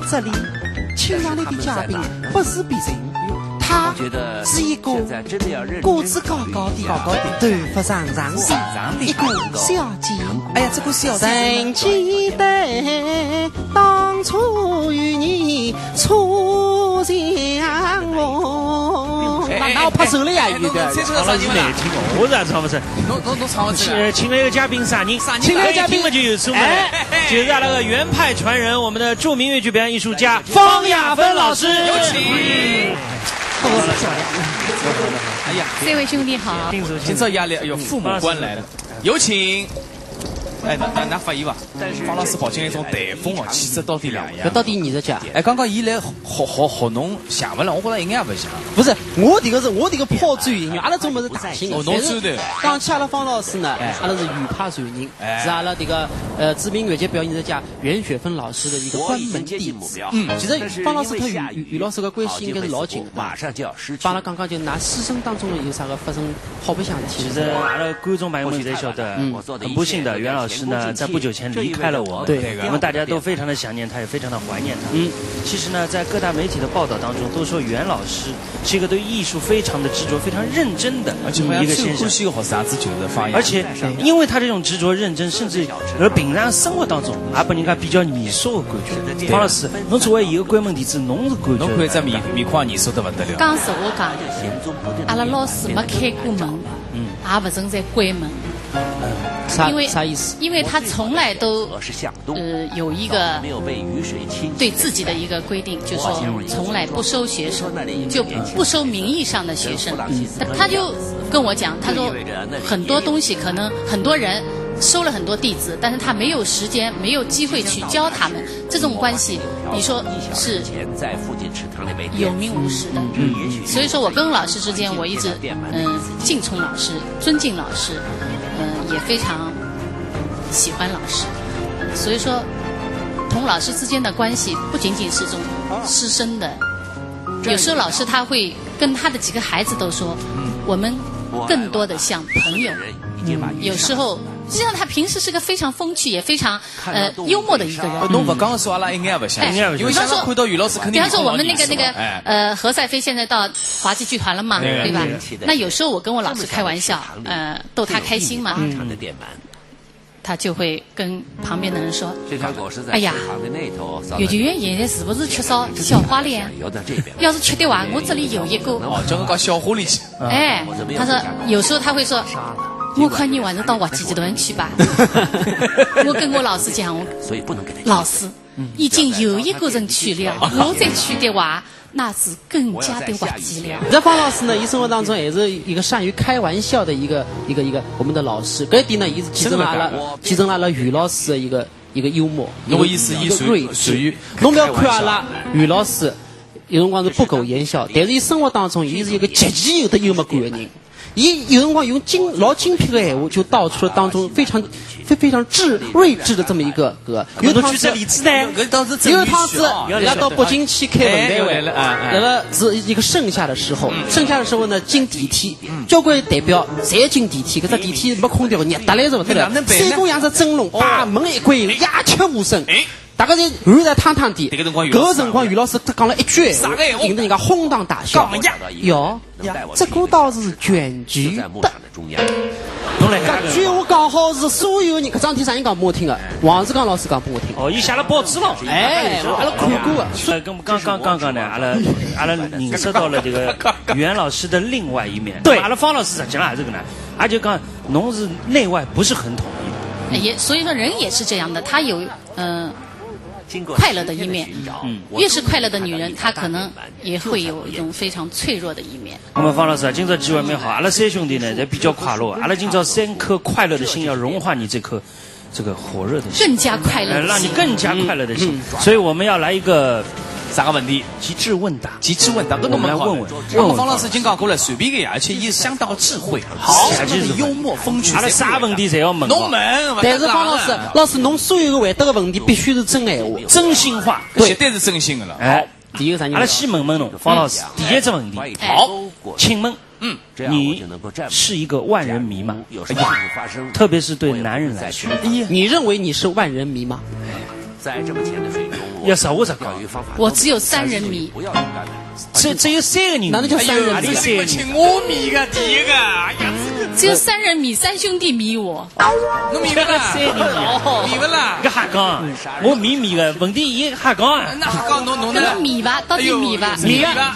这里请来的嘉宾不是别人，他是一个个子高高的，头发长长的一个小姐。哎呀，这个小姐曾记得当初与你初相逢。那我拍手了呀，有点。唱了是没听过，我咋唱不成？侬唱不成。请了一个嘉宾啥人？请了一个嘉宾嘛就有出门了，就是那个原派传人，我们的著名粤剧表演艺术家方亚芬老师。有请。哎呀，这位兄弟好。今朝压力，哎呦，父母官来了，有请。哎，那发言吧。方老师跑进来一种台风哦，气质到底两样。这到底你在讲？哎，刚刚伊来学侬写文了，我觉得一眼也不像。不是，我这个跑专业，阿拉种么是大型的。哦，侬专的。讲起阿拉方老师呢，阿拉是语派传人，是阿拉这个知名越剧表演艺术家袁雪芬老师的一个关门弟子。其实方老师和于老师的关系应该是老紧的。马上就要失去。帮了刚刚就拿师生当中有啥个发生好不相的体验。其实阿拉观众朋友们也晓得，很不幸的袁老师呢，在不久前离开了我们。对，我们大家都非常的想念他，也非常的怀念他。其实呢，在各大媒体的报道当中，都说袁老师是一个对艺术非常的执着、非常认真的一个先生。而且，因为他这种执着、认真，甚至而平常生活当中，也把人家比较严肃的感觉。方老师，侬作为一个关门弟子，侬是感觉？侬看这面孔严肃得不得了。刚是我讲的，阿拉老师没开过门，也不存在关门。啥意思？因为他从来都有一个对自己的一个规定，就是说从来不收学生，就不收名义上的学生。他就跟我讲，他说很多东西可能很多人收了很多弟子，但是他没有时间、没有机会去教他们，这种关系，你说是有名无实的。所以说我跟老师之间，我一直敬崇老师，尊敬老师。也非常喜欢老师，所以说同老师之间的关系不仅仅是这种师生的，有时候老师他会跟他的几个孩子都说，我们更多的像朋友。有时候实际上他平时是个非常风趣也非常幽默的一个人。侬不刚说阿拉应该不像，因为现在看到于老师肯定。比方说我们那个何赛飞现在到滑稽剧团了嘛，对吧？那有时候我跟我老师开玩笑，逗他开心嘛，他就会跟旁边的人说：“哎呀，越剧院现在是不是缺少小花脸？要是缺的话，我这里有一个。”哦，叫我搞小花脸去。哎，他说有时候他会说。我看你晚上到滑稽剧团去吧。我跟我老师讲，老师已经有一个人去了，我再去的话，那是更加的滑稽了。这方老师呢，一生活当中也是一个善于开玩笑的一个我们的老师。这一点呢，也是继承了阿拉于老师的一个幽默。我意思，睿智。侬不要看阿拉于老师有辰光是不苟言笑，但是伊生活当中伊是一个极其有的幽默感的人。伊有辰光用老精辟的闲话，就道出了当中非常睿智的这么一个歌。有趟子，有趟子，人家到北京去开文代会，那个是一个盛夏的时候，呢，进地铁，交关代表侪进地铁，搿只地铁没空调，热得来是不得了，三公像只蒸笼，把门一关，鸦雀无声。大家侪汗在汤汤的。搿个辰光，于老师讲了一句，引得人家哄堂大笑。哟，这个倒是卷曲的。搿句话刚好是所有人，搿张题啥人讲拨我听的？王志刚老师讲拨我听。哦，伊写了报纸了。哎，阿拉看过的。刚呢，阿拉认识到了这个袁老师的另外一面。对，阿拉方老师讲了这个呢，而且讲侬是内外不是很统一。也所以说人也是这样的，他有快乐的一面，越是快乐的女人，她可能也会有一种非常脆弱的一面。那么方老师，今朝机会蛮好，阿拉三兄弟呢也比较快乐，阿拉今朝3颗快乐的心要融化你这颗这个火热的心，更加快乐的心，让你更加快乐的心。所以我们要来一个啥个问题？极致问答，我们来问问。方老师已经讲过了，随便个呀，而且也相当智慧，好，就是幽默风趣。阿拉啥问题侪要问。侬问，但是方老师，侬所有的回答的问题必须是真闲话，真心话，绝对是真心的了。哎，第一个啥？阿拉先问问侬，方老师，第一个问题，好，请问，你是一个万人迷吗？特别是对男人来说，你认为你是万人迷吗？在这么浅的水中，要少我讲，我只有3人迷。只有3个人，哪能叫3人迷？我请我迷个第一个，哎呀，只有3人迷，3兄弟迷我。侬迷不啦？迷不啦？个瞎讲，我迷个，问题伊瞎讲。那瞎讲侬呢？迷吧，到底迷吧？迷啊，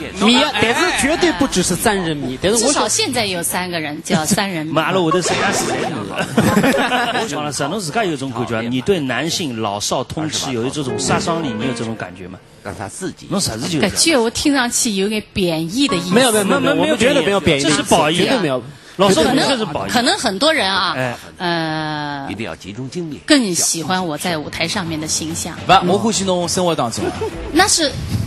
但是绝对不只是3人迷，但是至少现在有3个人叫3人迷。马路下头3家4人。王老师，侬自家有种感觉，你对男性老少通吃有一种杀伤力，你有这种感觉吗？让他自己。侬啥子就？感觉我听上去有点贬义的意思。没有，我们绝对没有贬义，这是褒义，绝对没有。老少通吃是褒义。可能很多人啊，一定要集中精力，更喜欢我在舞台上面的形象。不，我欢喜侬生活当中。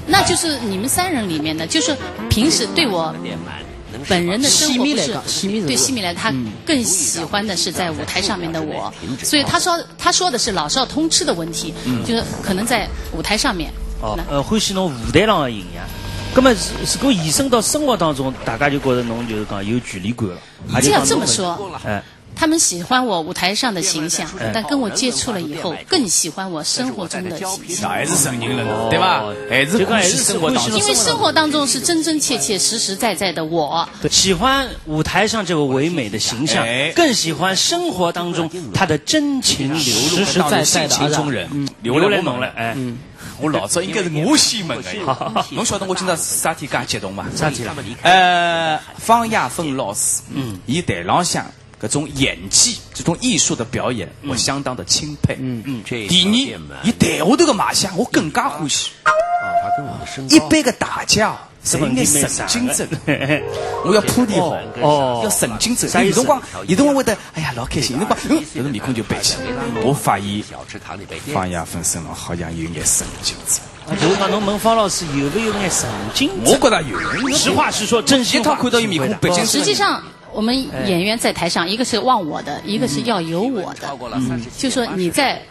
那就是你们3人里面的，就是平时对我本人的生活不是对西米来，他更喜欢的是在舞台上面的我，所以他说的是老少通吃的问题，就是可能在舞台上面。欢喜侬舞台上的形象。那么如果延伸到生活当中，大家就觉得侬就是讲有距离感了。就要这么说，他们喜欢我舞台上的形象，但跟我接触了以后，更喜欢我生活中的形象。还是承认了，对吧？还是欢喜生活当中，因为生活当中是真真切切、实实在在的我。喜欢舞台上这个唯美的形象，更喜欢生活当中他的真情流露、实实在在的性情中人。流来浓了，我老早应该是我先问的。侬晓得我今朝啥天介激动吗？啥天了？方亚芬老师，以台上向各种演技、这种艺术的表演，我相当的钦佩。第二，以台下头的卖相，我更加欢喜。一般个大家是应该神经质，我要铺垫好，要神经质。有辰光会得，哎呀，老开心。有辰光，有的面孔就背起。我发现方亚芬身上好像有眼神经质。就是讲侬问方老师有没有眼神经质？我觉得有。实话实说，真心话。一趟看到有面孔背起。实际上，我们演员在台上，一个是忘我的，一个是要有我的。就说你在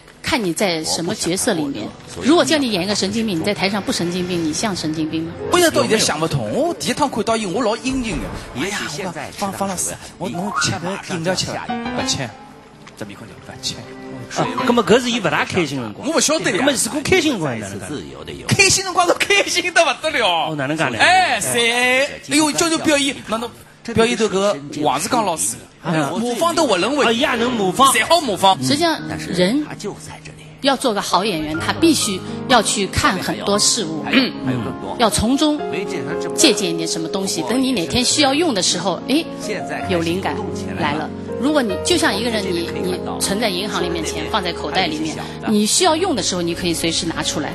什么角色里面，如果叫你演一个神经病，你在台上不神经病，你像神经病吗？我也到现在想不通。我第一趟看到伊，我老阴影的。哎呀，方老师，侬吃个饮料吃不吃？这面孔就不吃。那么搿是伊不大开心的辰光。我不晓得呀。那么如果开心的辰光哪能干？开心的辰光都开心得不得了。哦，哪能干呢？哎呦，叫做表演，那侬表演头个王志刚老师，模仿的我认为也能模仿，谁好模仿？实际上，人要做个好演员，他必须要去看很多事物，要从中借鉴一点什么东西。等你哪天需要用的时候，有灵感来了。如果你就像一个人，你存在银行里面钱放在口袋里面，你需要用的时候，你可以随时拿出来。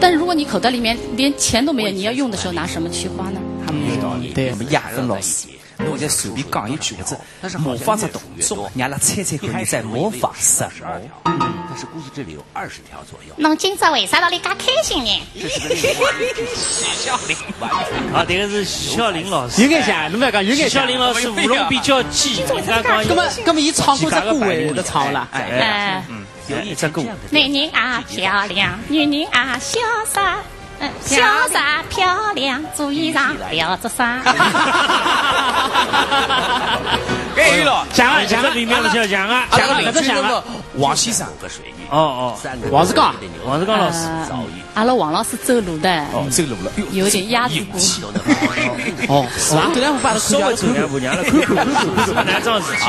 但如果你口袋里面连钱都没有，你要用的时候拿什么去花呢？有道理。对，我们亚芬老师，侬再随便讲一句或者模仿着动作，让阿拉猜猜看你在模仿什么？但是估计这里有20条左右。侬今朝为啥道理介开心呢？徐小林，啊，这个是徐小林老师。有眼像，侬不要讲有眼像。徐小林老师舞龙比较急，那么伊唱过这歌会的唱了。有一只歌。男人啊漂亮，女人啊潇洒。潇洒漂亮，做衣裳不要着衫。可以了，讲了，里面不就讲啊？讲了，这讲了。王先生和水泥。王志刚老师。阿拉王老师走路的。走路了，有点鸭子步。是吧？走两步把他稍微走两步，让他看，难仗自己。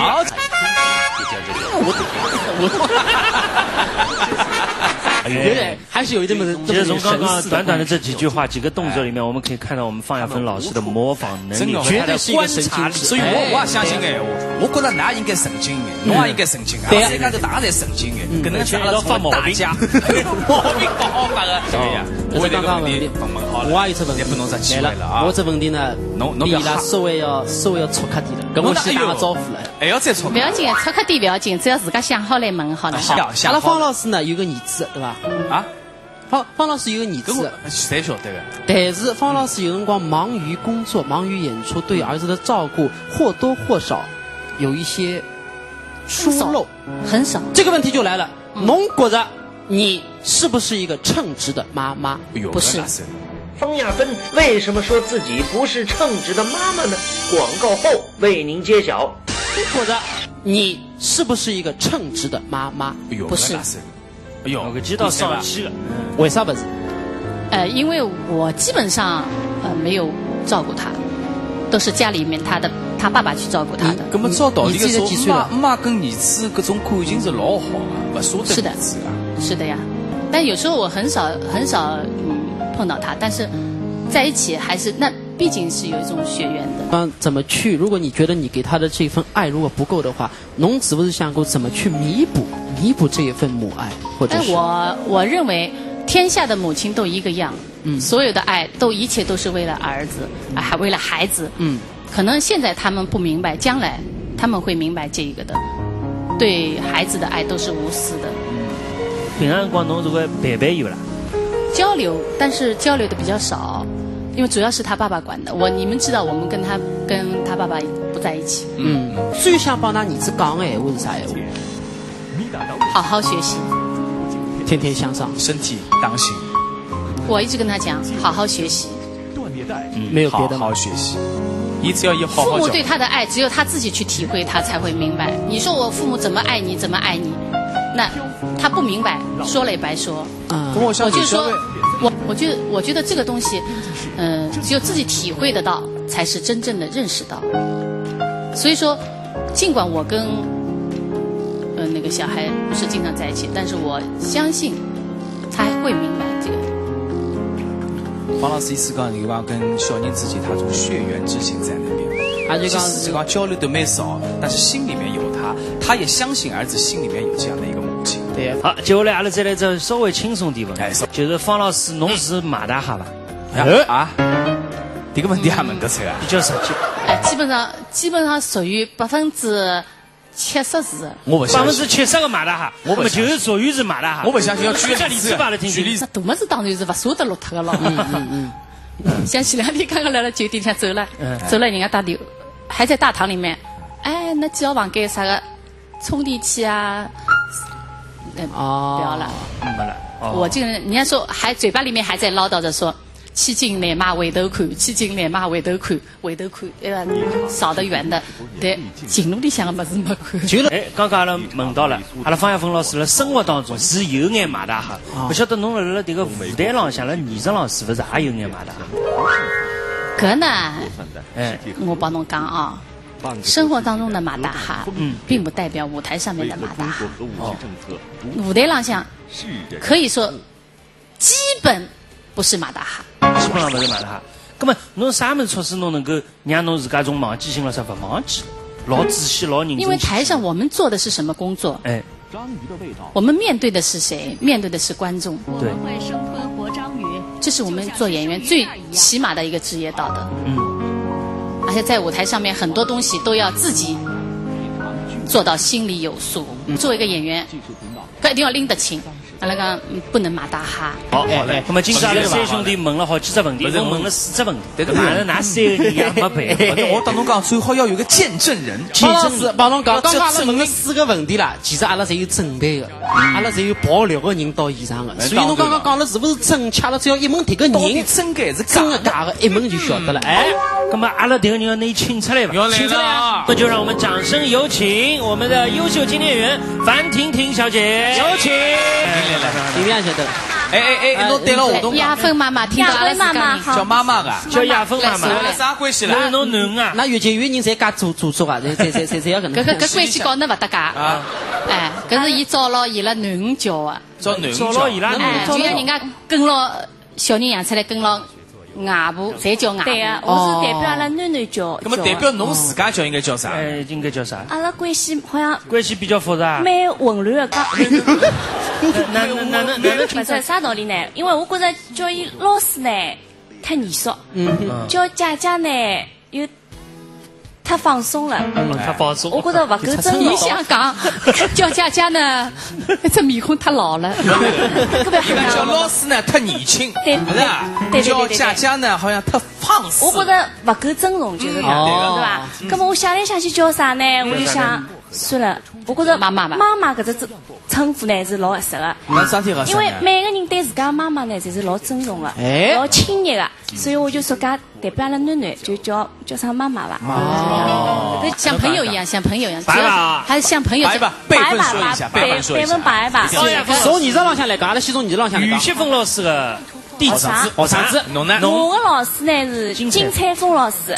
有点还是有一点其实从刚刚短短的这几句话、几个动作里面，我们可以看到我们方亚芬老师的模仿能力，绝对是一个神经质。所以我也相信哎，我觉得㑚应该神经哎，侬也应该神经啊。大家都大家侪神经哎，跟那个讲了发毛病，毛病不好发的。我刚刚问题，我也有这问题，来了，我这问题呢，比伊拉稍微要粗刻点了，跟我先打个招呼了。还要再粗？不要紧，粗刻点不要紧，只要自家想好来问好了。好，阿拉方老师呢有个儿子，对吧？方老师有个儿子，谁晓得的？但是方老师有辰光忙于工作、忙于演出，对儿子的照顾或多或少有一些疏漏，很少。这个问题就来了，侬觉着你是不是一个称职的妈妈？不是。方亚芬为什么说自己不是称职的妈妈呢？广告后为您揭晓。你觉着你是不是一个称职的妈妈？不是。哎呦，记到上气了。为啥不是？因为我基本上没有照顾他，都是家里面他爸爸去照顾他的。那么照道理说，妈跟儿子各种感情是老好啊，不舍得儿子啊。是的呀，但有时候我很少碰到他，但是在一起还是那毕竟是有一种血缘的。怎么去？如果你觉得你给他的这份爱如果不够的话，侬是不是想过怎么去弥补这一份母爱？或者是？我认为。天下的母亲都一个样，所有的爱一切都是为了儿子，还为了孩子。可能现在他们不明白，将来他们会明白这个的。对孩子的爱都是无私的。平常广东这个陪有啦，交流，但是交流的比较少，因为主要是他爸爸管的。你们知道，我们跟他爸爸不在一起。最想帮他儿子讲的闲话是啥闲话？好好学习。天天向上，身体当心。我一直跟他讲，好好学习。没有别的，好好学习。你只要好好。父母对他的爱，只有他自己去体会，他才会明白。你说我父母怎么爱你，怎么爱你，那他不明白，说了也白说。我就说，我觉得这个东西，只有自己体会得到，才是真正的认识到。所以说，尽管我跟那个小孩不是经常在一起，但是我相信他会明白这个。方老师意思讲，你讲跟小人之间，他种血缘之情在那边，即使这个交流都没少，但是心里面有他也相信儿子心里面有这样的一个母亲。对呀。好，接下来阿拉再来这稍微轻松点问题，就是方老师，侬是马大哈吧？这个问题还问得出啊？比较实际。基本上属于70%是。我不相信。70%个马大哈，我们就是属于是马大哈。我不相信，要举例子吧来听听。那大么子当然是不舍得落脱的了。像前2天刚刚来了酒店上走了人家打电还在大堂里面，那几号房间啥个充电器啊？不要了，没了。我这个人，人家说嘴巴里面还在唠叨着说。去近来嘛回头看，去近来嘛回头看，扫得远的，对，近路里向的么子没看。刚刚阿拉问到了，阿拉方亚峰老师在生活当中是有眼马大哈，不晓得侬辣这个舞台浪向，辣艺术浪是不是也有眼马大？搿呢，我帮侬讲啊，生活当中的马大哈，并不代表舞台上面的马大哈。舞台浪向可以说基本不是马大哈。基本上不是马大哈。那么侬啥么措施侬能够让侬自家种忘记性了啥不忘记，老仔细老认真。因为台上我们做的是什么工作？章鱼的味道。我们面对的是谁？面对的是观众。对。我们会生吞活章鱼。这是我们做演员最起码的一个职业道德。而且在舞台上面很多东西都要自己做到心里有数。作为一个演员，一定要拎得清。阿拉讲不能马大哈。好嘞。那么今朝阿拉三兄弟问了好几只问题，问了4只问题。但是拿3个人也没背。我当侬讲，最好要有个见证人。方老师帮侬讲，刚刚阿拉问了4个问题了，其实阿拉侪有准备的，阿拉侪有爆料的人到现场的，所以侬刚刚讲了是不是真？恰了只要一问这个人真的是真的假的，一问就晓得了。那么阿拉这个人要你请出来吧，请出来啊！那就让我们掌声有请我们的优秀纪念员樊婷婷小姐，有请。你们晓得？侬对了，我都亚芬妈妈，听到阿拉妈妈好，叫妈妈的，叫亚芬妈妈，啥关系啦？侬囡啊？那越接越人侪加做啊，侪要搿能。搿关系搞那勿搭界啊！搿是伊找牢伊拉囡叫啊，找囡找牢伊拉囡，就像人家跟牢小人养出来，跟牢外婆侪叫外婆。对啊，我是代表阿拉囡囡叫。那么代表侬自家叫应该叫啥？应该叫啥？阿拉关系好像关系比较复杂，蛮混乱的。那不是啥道理呢？因为我觉着叫伊老师呢太严肃，叫姐姐呢又太放松了。太放松。我觉得不够真。你想讲叫姐姐呢，这面孔太老了。叫老师呢太年轻，对不是啊？叫姐姐呢好像太放肆。我觉得不够尊重，就是讲，对吧？那么我想来想去叫啥呢？我就想算了，我觉着妈妈搿只称呼呢是老合适的。因为每个人对自家妈妈呢，侪是老尊重的，老亲热的，所以我就说代表阿拉囡囡就叫上妈妈吧。哦，像朋友一样，白吧，还是像朋友。辈分说一下，辈分说一下。白吧。从你这浪向来讲，阿拉先从你这浪向来讲。于雪峰老师的弟子，学生子，侬呢？我的老师呢是金彩凤老师。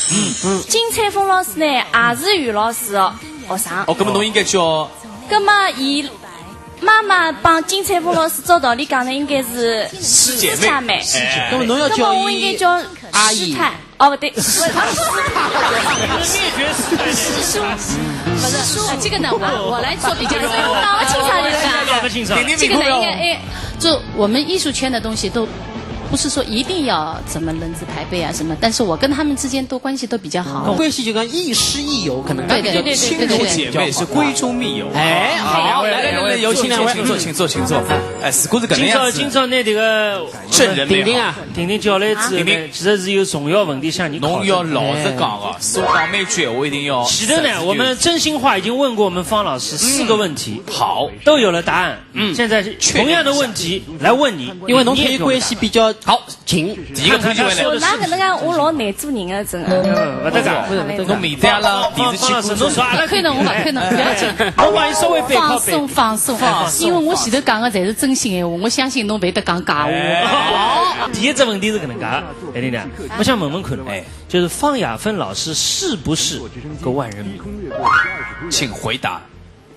金彩凤老师呢也是于老师的学生。哦，那么侬应该叫。那么伊妈妈帮金彩凤老师照道理讲呢，应该是师姐妹。那么侬要叫我应该叫阿姨。哦，不对，师太，师叔。不是，这个呢，我来做比较。搞不清楚就讲。这个呢，应该就我们艺术圈的东西都。不是说一定要怎么人资排辈啊什么，但是我跟他们之间都关系都比较好，关系就跟亦师亦友，可能对亲如姐妹是闺中密友。哎，好，来，有请两位，请坐。哎，如果是搿能样子，今朝那这个证人婷婷叫来之后呢，其实是有重要问题向你考虑。侬要老实讲哦，说讲每句我一定要。是的呢，我们真心话已经问过我们方老师4个问题，好，都有了答案。现在同样的问题来问你，因为侬跟伊关系比较。好，请第一个同学来。那搿能介我老难做人的，真的。勿得讲，侬面对阿拉电视机观众说阿拉看侬，我勿看侬，不要紧。我帮伊稍微放松，因为我前头讲的侪是真心闲话，我相信侬勿会得讲假话。第一只问题是搿能介，哎丽娘，我想问看，就是方雅芬老师是不是个万人迷？请回答。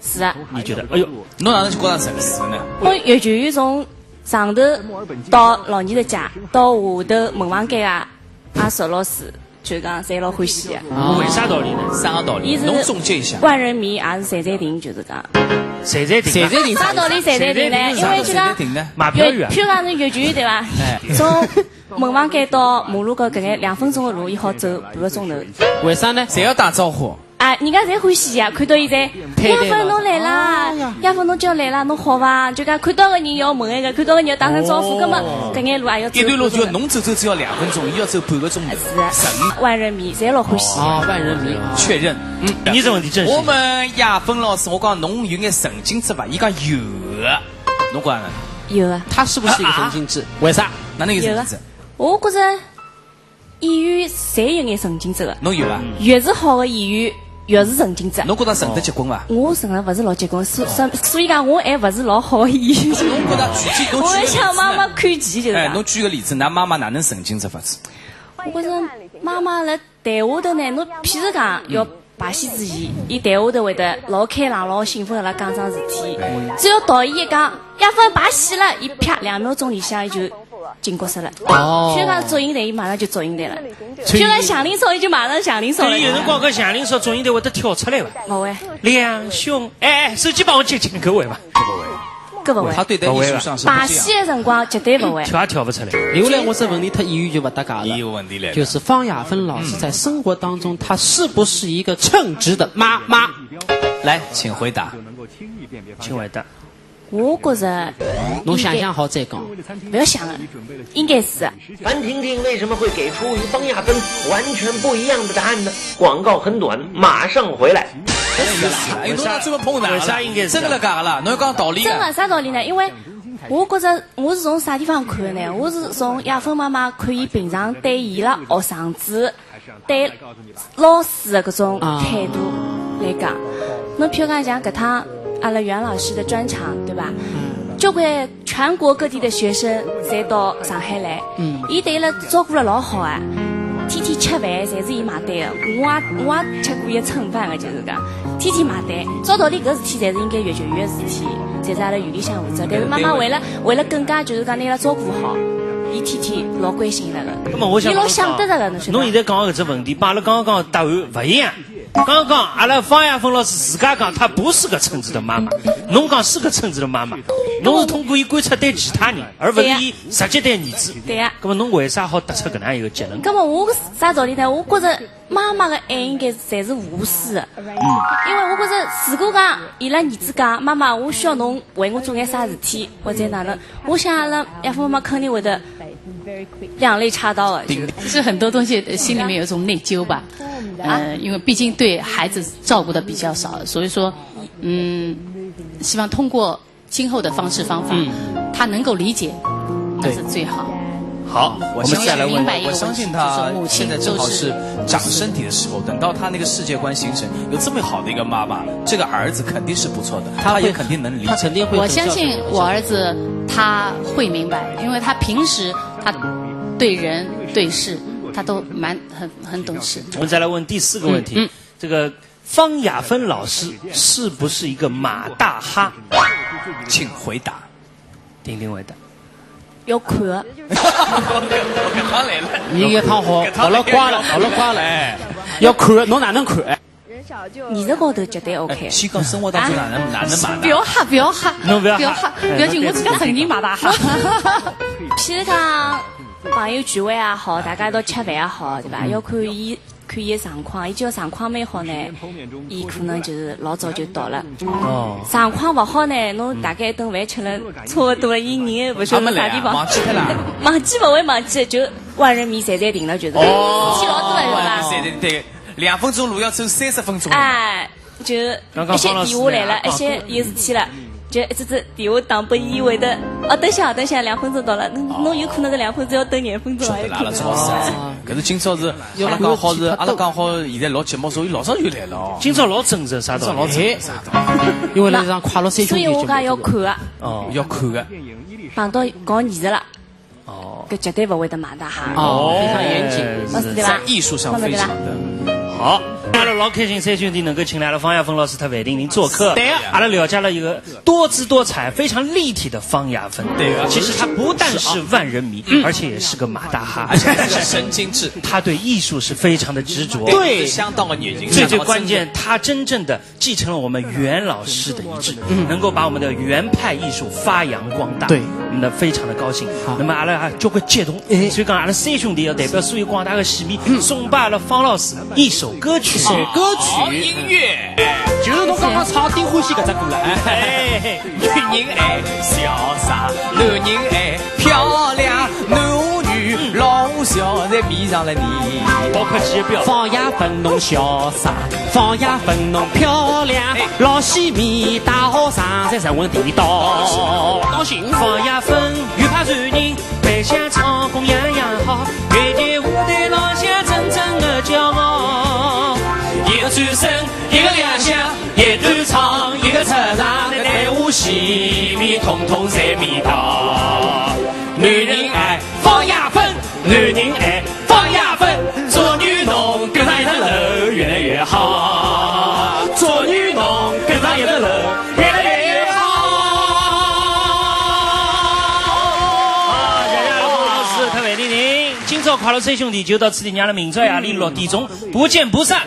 是啊。你觉得？哎呦，侬哪能就觉得城市呢？我越剧从上头到老二的家，到下头门房间啊，阿邵老师就讲侪老欢喜的。为啥道理呢？3个道理，侬总结一下。万人迷也是谁在定，就是讲。谁在定？啥道理谁在定呢？因为就讲买票员，譬如讲是越剧对伐？从门房间到马路高搿眼2分钟的路，伊好走半个钟头。为啥呢？谁要打招呼？啊，人家侪欢喜呀！看到现在，亚芬侬来啦，亚芬侬叫来啦，侬好伐？就讲看到个人要问一个，看到个人要打声招呼，葛么搿眼路也要走。一段路就要侬走只要2分钟，伊要走半个钟头。是万人迷，侪老欢喜。万人迷，确认。你这问题正是。我们亚芬老师，我讲侬有眼神经质伐？伊讲有的，侬讲呢？有啊。他是不是一个神经质？为啥？哪能有神经质？我觉着演员侪有眼神经质的。侬有伐？越是好的演员。越是神经质，侬觉得神得结棍伐？我神得勿是老结棍，所以讲我还勿是老好的演员。侬觉得具体？我还想妈妈看齐就是。哎，侬举个例子，㑚妈妈哪能神经质法子？我觉着妈妈辣台下头呢，侬譬如讲要排戏之前，伊台下头会得老开朗、老兴奋辣讲桩事体。只要导演一讲亚芬排戏了，伊啪2秒钟里向伊就进角色了。譬如讲祝英台，伊马上就祝英台了。譬如讲祥林嫂，伊就马上祥林嫂了。有辰光搿祥林嫂祝英台会得跳出来伐？勿会。两兄，手机帮我接搿会伐？搿勿会。他对待艺术上是排戏的辰光绝对勿会。跳也跳不出来。后来我这问题，他演员就勿搭界了。有问题了。就是方雅芬老师在生活当中，她是不是一个称职的妈妈？来，请回答。请回答。我觉着，侬想想好再讲，不要想了，应该是。樊婷婷为什么会给出与方亚芬完全不一样的答案呢？广告很短，马上回来。哎，侬哪这么碰难了？真的了假了？侬要讲道理。真的啥道理呢？因为我觉着我是从啥地方看的呢？我是从亚芬妈妈看伊平常对伊拉学生子、对老师的搿种态度来讲。侬譬如讲像搿趟。阿拉袁老师的专场，对吧？交关全国各地的学生侪到上海来，伊对伊拉照顾了老好啊，天天吃饭侪是伊买单的，我也吃过伊蹭饭的，就是讲天天买单。照道理搿事体侪是应该越剧院的事体，侪是阿拉院里向负责。但是妈妈为了更加就是讲拿伊拉照顾好，伊天天老关心伊拉个。那么我想，伊老想得着个，侬现在讲搿只问题，帮阿拉刚刚答案勿一样。刚刚阿拉方亚芬老师自家讲，她不是个称职的妈妈。侬讲是个称职的妈妈，侬是通过伊观察对其他人，而不是伊直接对儿子。对呀。那么侬为啥好得出搿能一个结论？那么我啥道理呢？我觉着妈妈的爱应该侪是无私的。因为我觉着如果讲伊拉儿子讲妈妈，我需要侬为我做眼啥事体，或者哪能，我想阿拉亚芬妈妈肯定会得两肋插刀的。就是很多东西心里面有一种内疚吧。因为毕竟对孩子照顾的比较少，所以说，希望通过今后的方式方法，他能够理解，那是最好。好，我们再来问。我相信他现在正好是长身体的时候，等到他那个世界观形成，有这么好的一个妈妈，这个儿子肯定是不错的，他也肯定能理解。他肯定会。我相信我儿子他会明白，因为他平时他对人对事他都很懂事。我们再来问第4个问题，这个方雅芬老师是不是一个马大哈？请回答。丁丁回答。要看。你一趟好，好了挂了，要看，侬哪能看？艺术高头绝对 OK。西港生活当中哪能马大？不要哈，不要哈，侬不要哈，不要紧，我自家承认马大哈。譬如讲朋友聚会也好，大家一道吃饭也好，对吧？要看伊的状况，伊只要状况蛮好呢，伊可能就是老早就到了。状况不好呢，侬大概一顿饭吃了差不多了，伊人不晓得啥地方。忘记了。忘记不会忘记，就万人迷侪定了，就是。去老多了是吧？对，2分钟路要走30分钟。哎，就一些电话来了，一些有事体了。就一直电话打拨伊会的，等下2分钟到了，侬有可能这2分钟要等2分钟还有可能。可是今朝是阿拉刚好现在录节目，所以老早就来了哦。今朝老正直，啥道理？因为那场快乐3兄弟。所以我讲要看的。要看的。碰到搞艺术了。搿绝对不会得马大哈。非常严谨，在艺术上非常的好。阿拉老开心，3兄弟能够请来了方亚芬老师和范丁宁做客。对阿拉了解了一个多姿多彩、非常立体的方亚芬。对其实他不但是万人迷，而且也是个马大哈，而且是神经质。他对艺术是非常的执着，对，相当的眼睛。最关键，他真正的继承了我们袁老师的遗志，能够把我们的原派艺术发扬光大。对，我们非常的高兴。那么阿拉交关激动，所以讲阿拉3兄弟要代表所有广大的戏迷，送给阿拉方老师一首歌曲。音乐，就是侬刚刚唱丁欢喜搿只歌了。女人爱潇洒，男人爱漂亮，男女老少侪迷上了你。包括机标。方亚芬侬潇洒，方亚芬侬漂亮，老戏迷大学生侪人问地道。当心方亚芬越怕传人，白相唱功样样好，乐队舞台老下真正的骄傲。一个转身，一个亮相，一段唱，一个出场，队伍戏迷统统侪迷倒。男人爱方亚芬，男人爱方亚芬，做女侬跟上一层楼，越来越好。做女侬跟上一层楼，越来越好。谢谢方老师和范丁宁，今朝快乐3兄弟就到此地，让阿拉明朝夜里6点钟不见不散。